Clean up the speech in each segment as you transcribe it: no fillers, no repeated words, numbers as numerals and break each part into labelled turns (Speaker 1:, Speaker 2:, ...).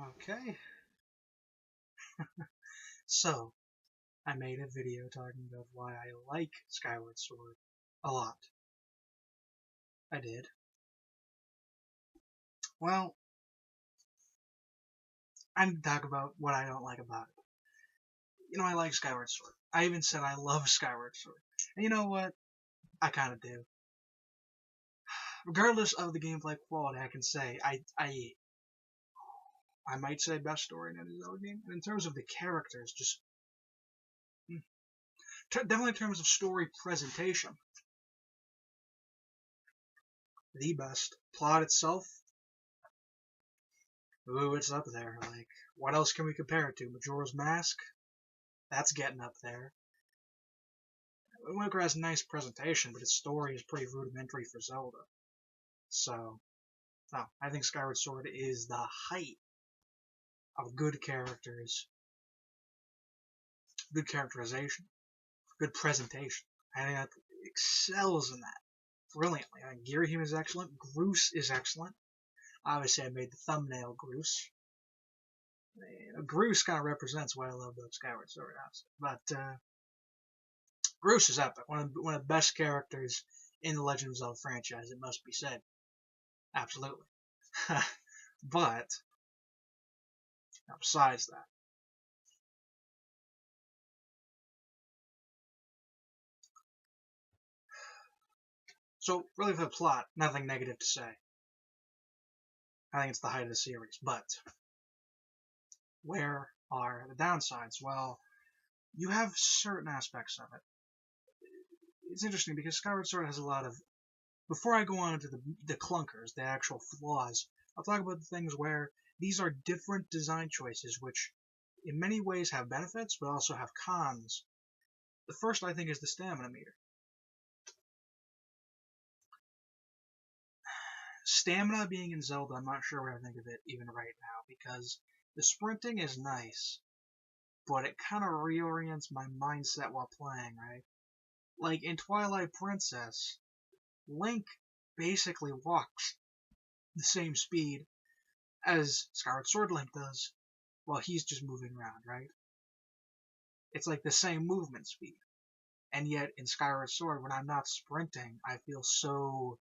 Speaker 1: Okay, so I made a video talking about why I like Skyward Sword a lot. I did. Well, I'm going to talk about what I don't like about it. I like Skyward Sword. I even said I love Skyward Sword. And you know what? I kind of do. Regardless of the gameplay quality, I can say I might say best story in any Zelda game. And in terms of the characters, just definitely in terms of story presentation, the best. Plot itself, ooh, it's up there. Like, what else can we compare it to? Majora's Mask? That's getting up there. Wind Waker has a nice presentation, but its story is pretty rudimentary for Zelda. So, no, I think Skyward Sword is the height of good characters, good characterization, good presentation. I think that excels in that brilliantly. I think Girahim is excellent. Groose is excellent. Obviously, I made the thumbnail Groose. Groose kind of represents what I love about Skyward Sword, honestly. But Groose is epic. One of the best characters in the Legend of Zelda franchise, it must be said. Absolutely. But, besides that, so really for the plot, nothing negative to say. I think it's the height of the series. But, where are the downsides? Well, you have certain aspects of it. It's interesting because Skyward Sword has a lot of. Before I go on into the clunkers, the actual flaws, I'll talk about the things where these are different design choices, which in many ways have benefits, but also have cons. The first, I think, is the stamina meter. Stamina being in Zelda, I'm not sure what I think of it even right now, because the sprinting is nice, but it kind of reorients my mindset while playing, right? Like in Twilight Princess, Link basically walks the same speed as Skyward Sword Link does while he's just moving around, right? It's like the same movement speed. And yet in Skyward Sword, when I'm not sprinting, I feel so.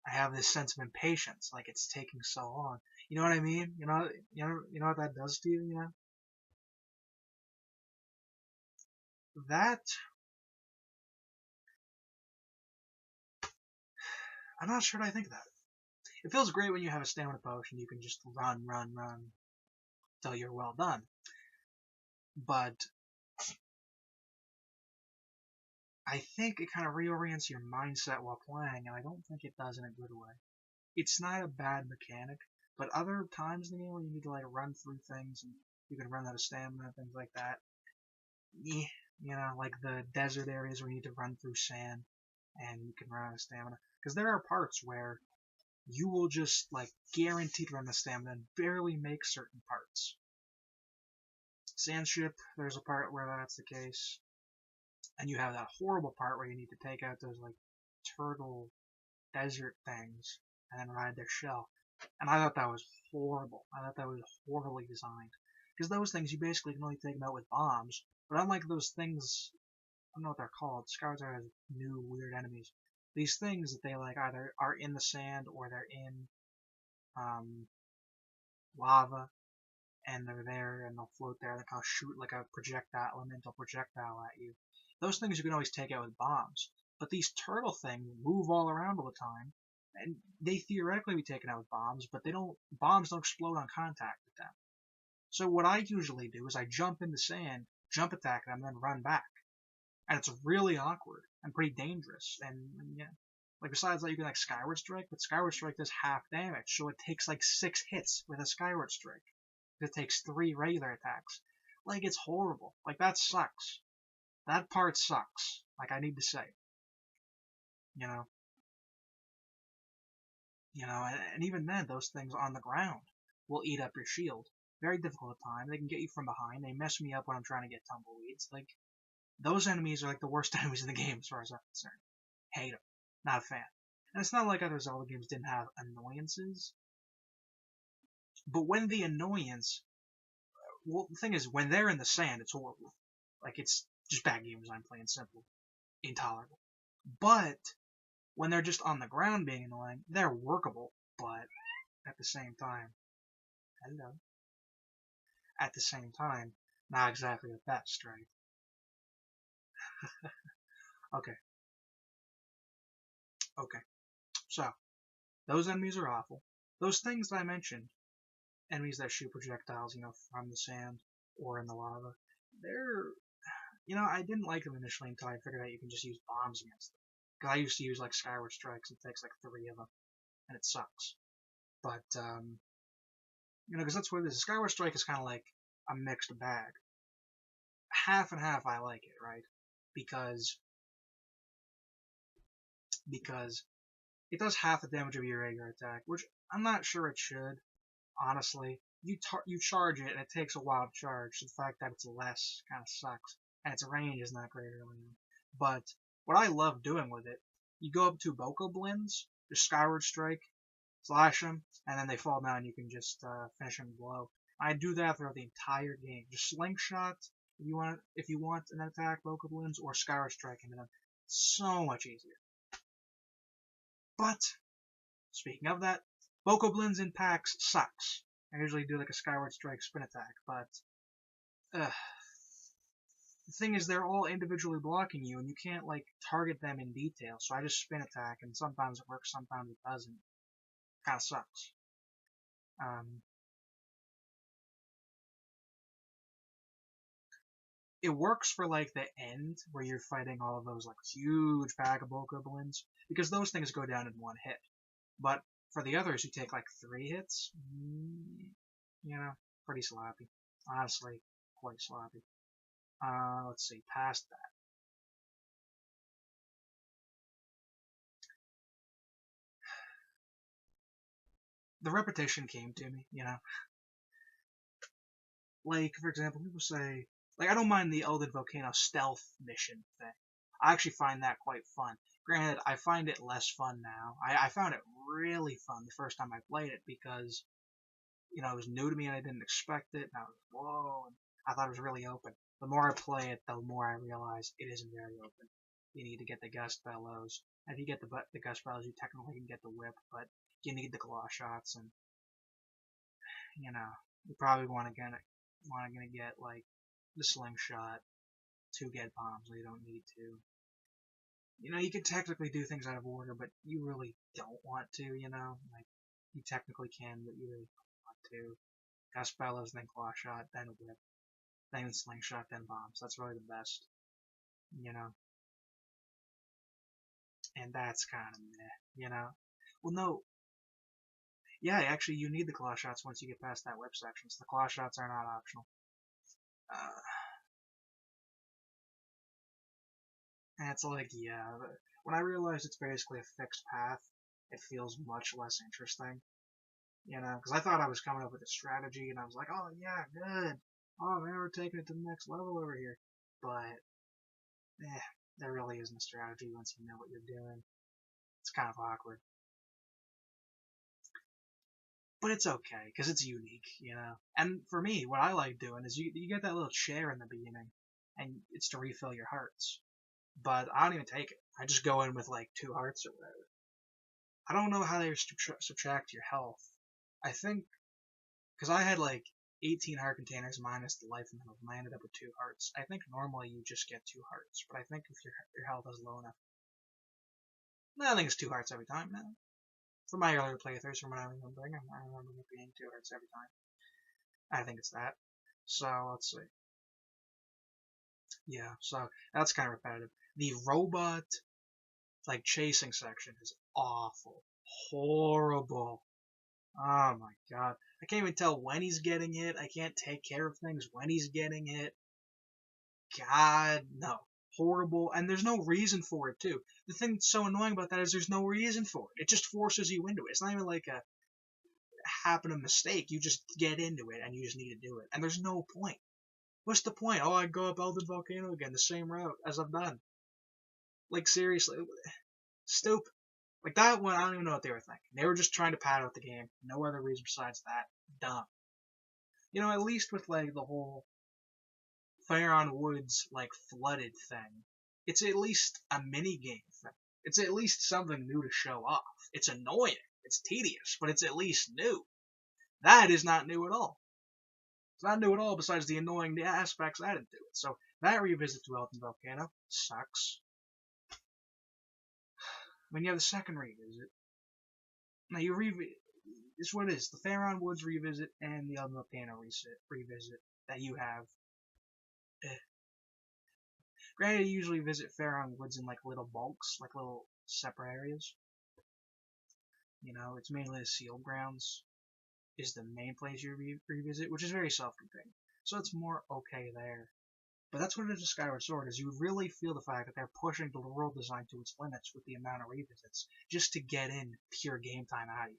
Speaker 1: I have this sense of impatience, like it's taking so long. You know what I mean? You know what that does to you. That I'm not sure what I think of that. It feels great when you have a stamina potion. You can just run, run, run till you're well done. But I think it kind of reorients your mindset while playing, and I don't think it does in a good way. It's not a bad mechanic, but other times in the game where you need to like run through things and you can run out of stamina and things like that, like the desert areas where you need to run through sand and you can run out of stamina. Because there are parts where you will just like guaranteed run out of stamina and barely make certain parts. Sandship, there's a part where that's the case. And you have that horrible part where you need to take out those like turtle desert things and then ride their shell. And I thought that was horrible. I thought that was horribly designed. Because those things, you basically can only take them out with bombs. But unlike those things, I don't know what they're called. Skyward Sword has new weird enemies. These things that they like either are in the sand or they're in lava, and they're there and they'll float there and they'll shoot like a projectile, elemental projectile at you. Those things you can always take out with bombs. But these turtle things move all around all the time, and they theoretically be taken out with bombs, but bombs don't explode on contact with them. So what I usually do is I jump in the sand, jump attack them, and then run back. And it's really awkward and pretty dangerous. And yeah, like besides that, you can like Skyward Strike, but Skyward Strike does half damage, so it takes like 6 hits with a Skyward Strike. It takes 3 regular attacks. Like it's horrible. Like that sucks. That part sucks. Like I need to say, you know, and even then, those things on the ground will eat up your shield. Very difficult at times. They can get you from behind. They mess me up when I'm trying to get tumbleweeds. Like those enemies are like the worst enemies in the game as far as I'm concerned. Hate them. Not a fan. And it's not like other Zelda games didn't have annoyances. But when the annoyance, well, the thing is, when they're in the sand, it's horrible. Like, it's just bad game design, plain and simple. Intolerable. But when they're just on the ground being annoying, they're workable. But at the same time, hello. At the same time, not exactly the best, right? Okay, okay. So, those enemies are awful. Those things that I mentioned, enemies that shoot projectiles, from the sand or in the lava, they're, I didn't like them initially until I figured out you can just use bombs against them. Because I used to use, like, Skyward Strikes, it takes, like, 3 of them, and it sucks. But, because that's what it is. Skyward Strike is kind of like a mixed bag. Half and half I like it, right? Because it does half the damage of your regular attack, which I'm not sure it should, honestly. You charge it, and it takes a while to charge, so the fact that it's less kind of sucks. And its range is not great early on. But what I love doing with it, you go up to Boko Blins, just Skyward Strike, slash them, and then they fall down, and you can just finish them below. I do that throughout the entire game. Just Slingshot, if you want an attack, Boko Blins, or Skyward Strike into them. So much easier. But, speaking of that, Boko Blins in packs sucks. I usually do like a Skyward Strike spin attack, but the thing is they're all individually blocking you, and you can't like target them in detail, so I just spin attack, and sometimes it works, sometimes it doesn't. Kinda sucks. It works for like the end where you're fighting all of those like huge pack of Bokoblins, because those things go down in one hit. But for the others who take like 3 hits, pretty sloppy. Honestly, quite sloppy. Let's see, past that. The repetition came to me, Like, for example, people say, like, I don't mind the Elden Volcano stealth mission thing. I actually find that quite fun. Granted, I find it less fun now. I found it really fun the first time I played it because, it was new to me and I didn't expect it. And I was, whoa, and I thought it was really open. The more I play it, the more I realize it isn't very open. You need to get the Gust Bellows. And if you get the Gust Bellows, you technically can get the Whip, but you need the Claw Shots, and, you probably want to get like the slingshot to get bombs. You don't need to. You can technically do things out of order, but you really don't want to. Like you technically can, but you really don't want to. Gust Bellows, then Claw Shot, then Whip, then Slingshot, then Bombs. That's really the best. You know, and that's kind of meh. Well, no. Yeah, actually, you need the Claw Shots once you get past that Whip section. So the Claw Shots are not optional. Uh, And it's like, yeah, when I realized it's basically a fixed path, it feels much less interesting. Because I thought I was coming up with a strategy, and I was like, oh yeah, good. Oh man, we're taking it to the next level over here. But, there really isn't a strategy once you know what you're doing. It's kind of awkward. But it's okay, because it's unique. And for me, what I like doing is you get that little chair in the beginning, and it's to refill your hearts. But I don't even take it. I just go in with like 2 hearts or whatever. I don't know how they subtract your health. I think because I had like 18 heart containers minus the life and health, and I ended up with 2 hearts. I think normally you just get 2 hearts, but I think if your health is low enough, no, I think it's 2 hearts every time now. For my earlier playthroughs, from what I'm remembering, I remember it being 2 hearts every time. I think it's that. So let's see. Yeah, so that's kind of repetitive. The robot like chasing section is awful, horrible. Oh my god. I can't even tell when he's getting hit. I can't take care of things when he's getting hit. God, no. Horrible. And there's no reason for it, too. The thing that's so annoying about that is there's no reason for it. It just forces you into it. It's not even like a happen a mistake. You just get into it and you just need to do it. And there's no point. What's the point? Oh, I go up Elden Volcano again, the same route as I've done. Like, seriously. Stupid. Like, that one, I don't even know what they were thinking. They were just trying to pad out the game. No other reason besides that. dumb. You know, at least with like the whole Faron Woods like flooded thing, it's at least a mini game thing. It's at least something new to show off. It's annoying, it's tedious, but it's at least new. That is not new at all. It's not new at all besides the annoying aspects added to it. So that revisit to Elton Volcano sucks. When you have the second revisit, now you revisit. It's what it is. The Faron Woods revisit and the Elton Volcano revisit that you have. Granted, you usually visit Faron Woods in like little bulks, like little separate areas. You know, it's mainly the sealed grounds is the main place you revisit, which is very self-contained. So it's more okay there. But that's what it is with Skyward Sword, is you really feel the fact that they're pushing the world design to its limits with the amount of revisits, just to get in pure game time out of you.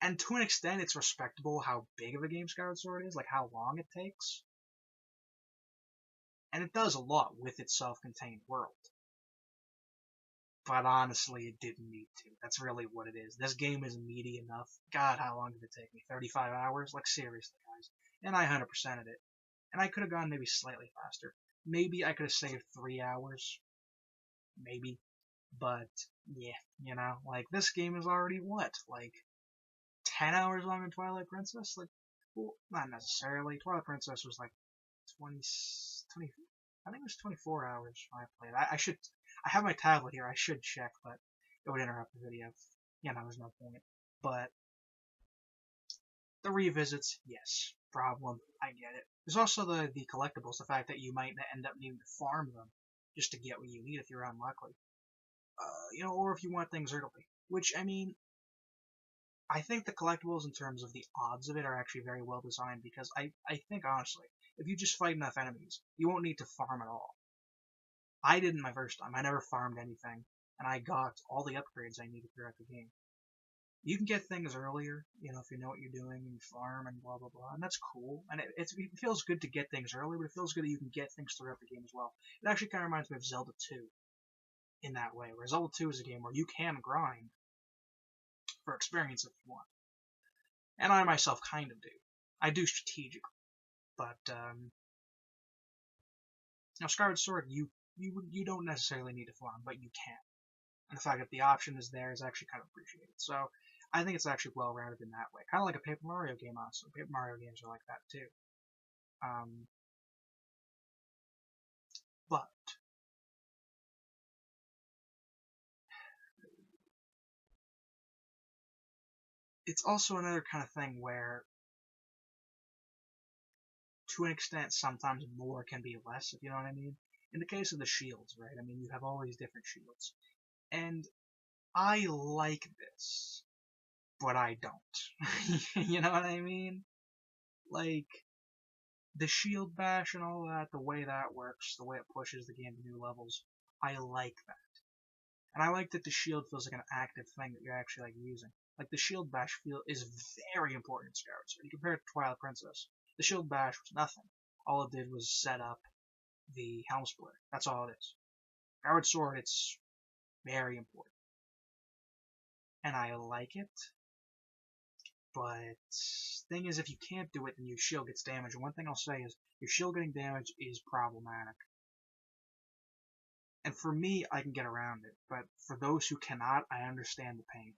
Speaker 1: And to an extent, it's respectable how big of a game Skyward Sword is, like how long it takes. And it does a lot with its self-contained world. But honestly, it didn't need to. That's really what it is. This game is meaty enough. God, how long did it take me? 35 hours? Like, seriously, guys. And I 100%ed it. And I could have gone maybe slightly faster. Maybe I could have saved 3 hours. Maybe. But, yeah, you know, like, this game is already, what, like, 10 hours long in Twilight Princess? Like, well, not necessarily. Twilight Princess was like 20, I think it was 24 hours when I played. I have my tablet here. I should check, but it would interrupt the video. You know, there's no point. But the revisits, yes, problem. I get it. There's also the collectibles. The fact that you might end up needing to farm them just to get what you need if you're unlucky. You know, or if you want things early. Which, I mean, I think the collectibles in terms of the odds of it are actually very well designed because I think, honestly, if you just fight enough enemies, you won't need to farm at all. I didn't my first time. I never farmed anything, and I got all the upgrades I needed throughout the game. You can get things earlier, you know, if you know what you're doing and you farm and blah blah blah, and that's cool. And it feels good to get things early, but it feels good that you can get things throughout the game as well. It actually kind of reminds me of Zelda 2 in that way, where Zelda 2 is a game where you can grind for experience if you want. And I myself kind of do. I do strategically, but now Skyward Sword, you don't necessarily need to farm, but you can. And the fact that the option is there is actually kind of appreciated. So I think it's actually well rounded in that way. Kind of like a Paper Mario game, honestly. Paper Mario games are like that too. But it's also another kind of thing where, to an extent, sometimes more can be less, if you know what I mean. In the case of the shields, right? I mean, you have all these different shields. And I like this, but I don't. You know what I mean? Like, the shield bash and all that, the way that works, the way it pushes the game to new levels, I like that. And I like that the shield feels like an active thing that you're actually like using. Like the shield bash is very important in Skyward Sword. You compare it to Twilight Princess, the shield bash was nothing. All it did was set up the helm splitter. That's all it is. Skyward Sword, it's very important. And I like it. But thing is, if you can't do it, then your shield gets damaged. And one thing I'll say is, your shield getting damaged is problematic. And for me, I can get around it. But for those who cannot, I understand the pain.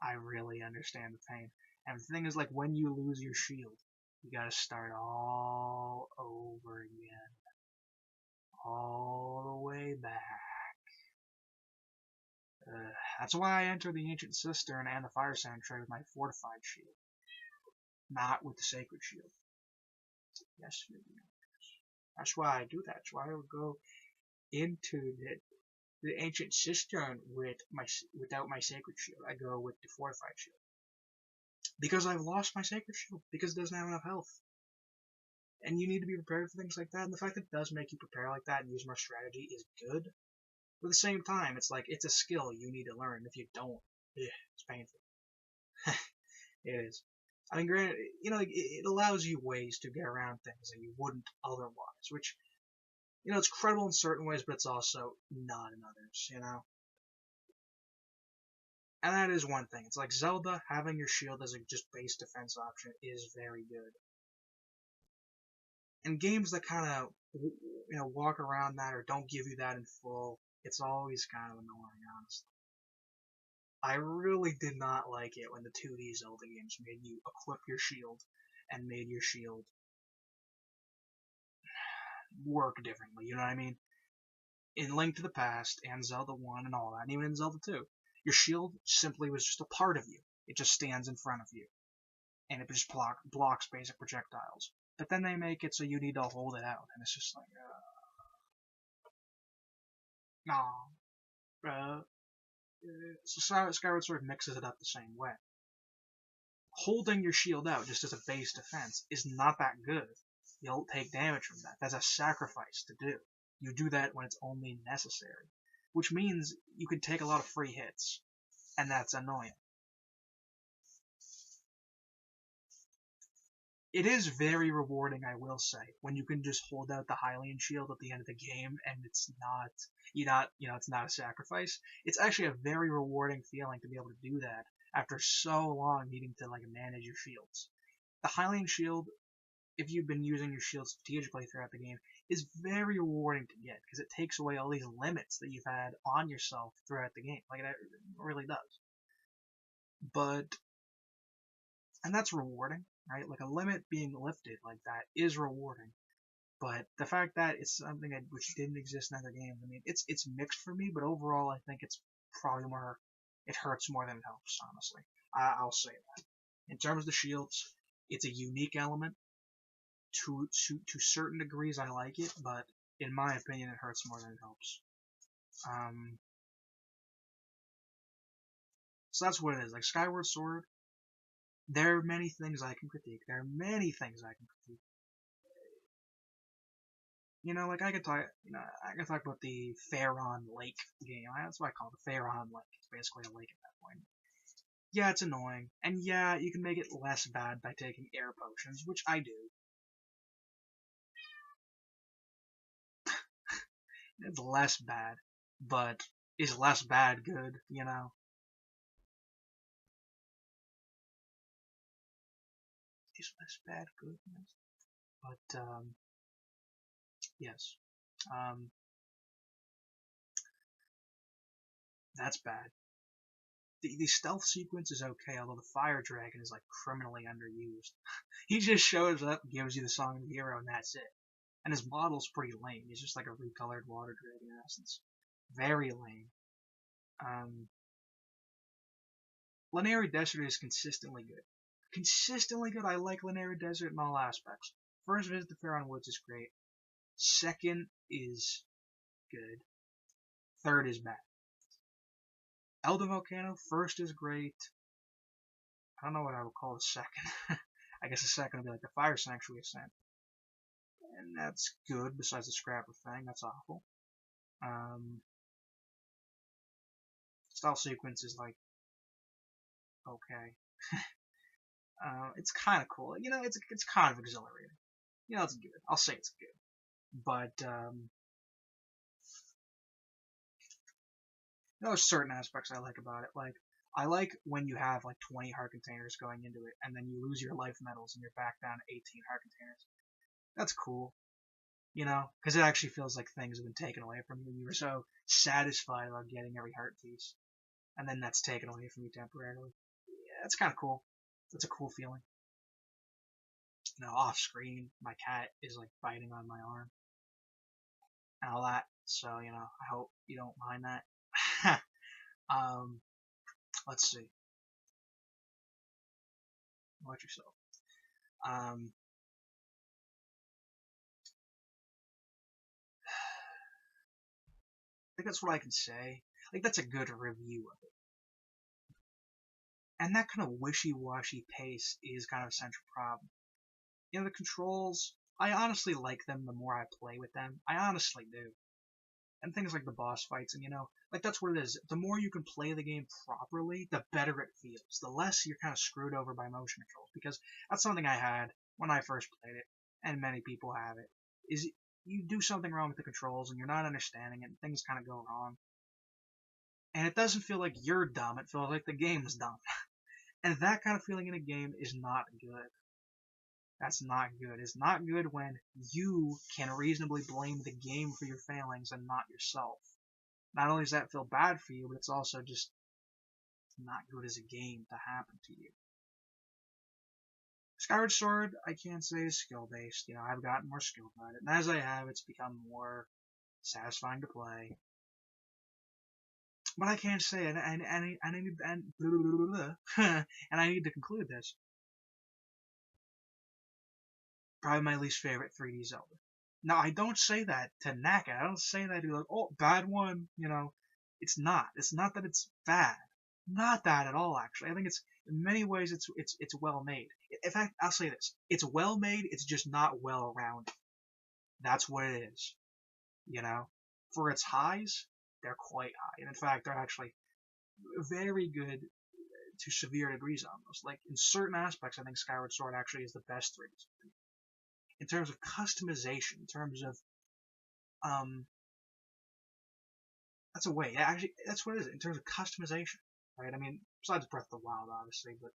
Speaker 1: I really understand the pain. And the thing is, like, when you lose your shield, you gotta start all over again. All the way back. That's why I entered the Ancient Cistern and the Fire Sanctuary with my fortified shield. Not with the Sacred Shield. Yes, that's why I do that. That's why I would go into the Ancient Cistern without my Sacred Shield. I go with the fortified shield. Because I've lost my Sacred Shield. Because it doesn't have enough health. And you need to be prepared for things like that. And the fact that it does make you prepare like that and use more strategy is good. But at the same time, it's like, it's a skill you need to learn. If you don't, it's painful. It is. I mean, granted, you know, it allows you ways to get around things that you wouldn't otherwise, which, you know, it's credible in certain ways, but it's also not in others, you know? And that is one thing. It's like Zelda, having your shield as a just base defense option is very good. And games that kind of walk around that or don't give you that in full, it's always kind of annoying, honestly. I really did not like it when the 2D Zelda games made you equip your shield and made your shield work differently. You know what I mean? In Link to the Past and Zelda 1 and all that, and even in Zelda 2, your shield simply was just a part of you. It just stands in front of you, and it just blocks basic projectiles. But then they make it so you need to hold it out, and it's just like, nah. So Skyward Sword mixes it up the same way. Holding your shield out just as a base defense is not that good. You'll take damage from that. That's a sacrifice to do. You do that when it's only necessary, which means you can take a lot of free hits, and that's annoying. It is very rewarding, I will say, when you can just hold out the Hylian shield at the end of the game, and it's it's not a sacrifice. It's actually a very rewarding feeling to be able to do that after so long needing to manage your shields. The Hylian shield, if you've been using your shield strategically throughout the game, is very rewarding to get because it takes away all these limits that you've had on yourself throughout the game. Like it really does. And that's rewarding, right? Like a limit being lifted like that is rewarding. But the fact that it's something which didn't exist in other games, I mean, it's mixed for me, but overall, I think it's probably more. It hurts more than it helps, honestly. I'll say that. In terms of the shields, it's a unique element. To certain degrees, I like it, but in my opinion, it hurts more than it helps. So that's what it is. Like Skyward Sword, there are many things I can critique. There are many things I can critique. Like I could talk about the Faron Lake game. That's what I call it, the Faron Lake. It's basically a lake at that point. Yeah, it's annoying, and yeah, you can make it less bad by taking air potions, which I do. It's less bad, but is less bad good? Is less bad good? But yes, um, that's bad. The stealth sequence is okay, although the fire dragon is criminally underused. He just shows up, gives you the song of the hero, and that's it. And his model's pretty lame. He's just like a recolored water dragon in essence. Very lame. Lanayru Desert is consistently good. Consistently good. I like Lanayru Desert in all aspects. First visit to Faron Woods is great. Second is good. Third is bad. Elder Volcano, first is great. I don't know what I would call the second. I guess the second would be like the Fire Sanctuary Ascent. And that's good, besides the Scrapper thing. That's awful. Stealth sequence is okay. It's kind of cool. It's kind of exhilarating. It's good. I'll say it's good. But, there's certain aspects I like about it. Like, I like when you have 20 heart containers going into it, and then you lose your life medals and you're back down to 18 heart containers. That's cool. Because it actually feels like things have been taken away from you. You were so satisfied about getting every heart piece, and then that's taken away from you temporarily. Yeah, that's kind of cool. That's a cool feeling. Off screen, my cat is biting on my arm and all that. So I hope you don't mind that. Let's see. Watch yourself. I think that's what I can say. That's a good review of it. And that kind of wishy-washy pace is kind of a central problem. The controls, I honestly like them the more I play with them. I honestly do. And things like the boss fights, and that's what it is. The more you can play the game properly, the better it feels. The less you're kind of screwed over by motion controls, because that's something I had when I first played it, and many people have it, is you do something wrong with the controls, and you're not understanding it, and things kind of go wrong. And it doesn't feel like you're dumb, it feels like the game's dumb. And that kind of feeling in a game is not good. That's not good. It's not good when you can reasonably blame the game for your failings and not yourself. Not only does that feel bad for you, but it's also just not good as a game to happen to you. Skyward Sword, I can't say is skill based. I've gotten more skilled at it, and as I have, it's become more satisfying to play. But I can't say, and I need to conclude this. Probably my least favorite 3D Zelda. Now, I don't say that to knack it. I don't say that to be like, oh, bad one. It's not. It's not that it's bad. Not that at all, actually. I think it's in many ways it's well made. In fact, I'll say this: it's well made. It's just not well rounded. That's what it is. For its highs, they're quite high, and in fact, they're actually very good to severe degrees almost. Like in certain aspects, I think Skyward Sword actually is the best 3D. In terms of customization, in terms of that's a way. Actually, that's what it is. In terms of customization, right? I mean, besides Breath of the Wild, obviously, but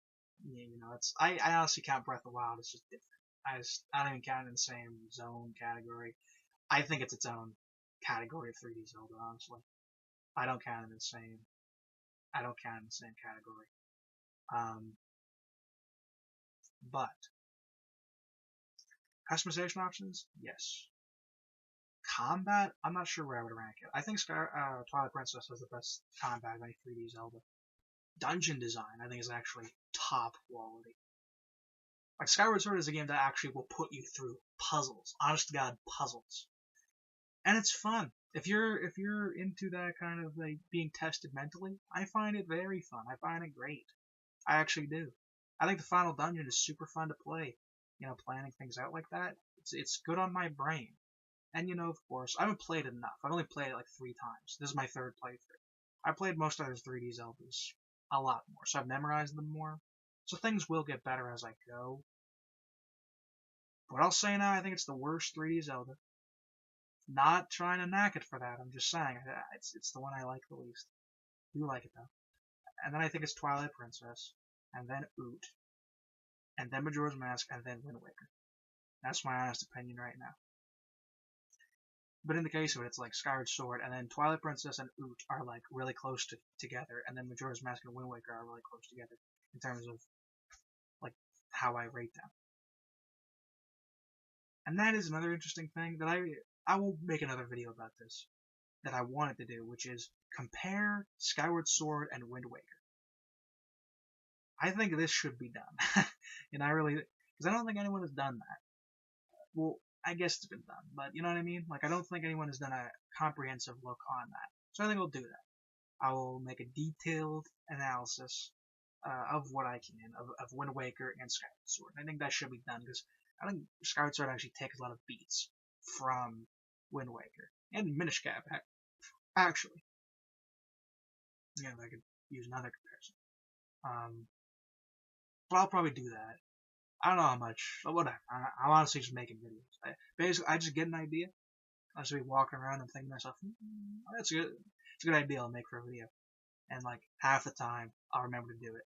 Speaker 1: it's I honestly count Breath of the Wild as just different. I don't even count it in the same zone category. I think it's its own category of 3D Zelda. Honestly, I don't count it in the same. I don't count it in the same category. But customization options, yes. Combat, I'm not sure where I would rank it. I think Twilight Princess has the best combat of any 3D Zelda. Dungeon design, I think, is actually top quality. Like Skyward Sword is a game that actually will put you through puzzles, honest to god puzzles, and it's fun. If you're into that kind of like being tested mentally, I find it very fun. I find it great. I actually do. I think the final dungeon is super fun to play. Planning things out like that, it's good on my brain. And of course, I haven't played it enough. I've only played it like 3 times. This is my third playthrough. I played most other 3D Zeldas a lot more, so I've memorized them more. So things will get better as I go. But I'll say now, I think it's the worst 3D Zelda. Not trying to knack it for that. I'm just saying it's the one I like the least. You like it though. And then I think it's Twilight Princess, and then Oot, and then Majora's Mask, and then Wind Waker. That's my honest opinion right now. But in the case of it, it's like Skyward Sword, and then Twilight Princess and Oot are like really close together, and then Majora's Mask and Wind Waker are really close together in terms of like how I rate them. And that is another interesting thing that I will make another video about this that I wanted to do, which is compare Skyward Sword and Wind Waker. I think this should be done, and I really because I don't think anyone has done that. Well, I guess it's been done, but you know what I mean? Like, I don't think anyone has done a comprehensive look on that. So I think I'll do that. I will make a detailed analysis of what I can of Wind Waker and Skyward Sword. I think that should be done because I think Skyward Sword actually takes a lot of beats from Wind Waker and Minish Cap actually. If I could use another comparison. But I'll probably do that. I don't know how much, but whatever. I'm honestly just making videos. Basically, I just get an idea. I just be walking around and thinking to myself, that's a good idea I'll make for a video. And like half the time, I'll remember to do it,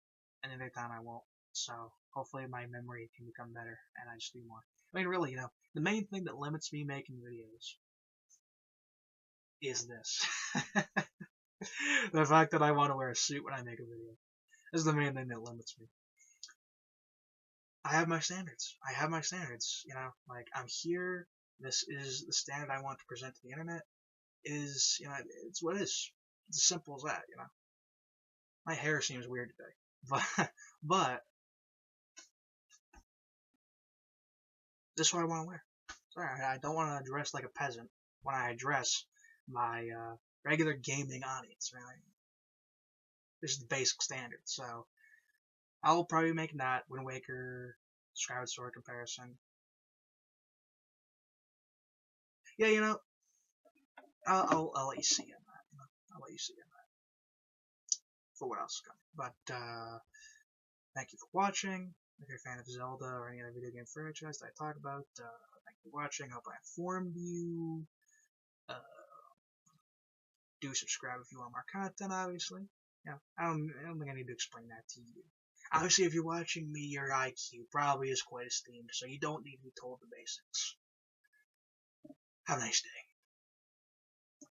Speaker 1: and the other time I won't. So hopefully my memory can become better, and I just do more. I mean, really, the main thing that limits me making videos is this. The fact that I want to wear a suit when I make a video. This is the main thing that limits me. I have my standards. Like I'm here. This is the standard I want to present to the internet. It's what it is. It's as simple as that. My hair seems weird today, but this is what I want to wear. Sorry, I don't want to dress like a peasant when I address my regular gaming audience. Right? This is the basic standard. So I'll probably make that Wind Waker, Skyward Sword comparison. Yeah, I'll let you see on that. I'll let you see on that for what else is coming. But thank you for watching. If you're a fan of Zelda or any other video game franchise that I talk about, thank you for watching. Hope I informed you. Do subscribe if you want more content, obviously. I don't think I need to explain that to you. Obviously, if you're watching me, your IQ probably is quite esteemed, so you don't need to be told the basics. Have a nice day.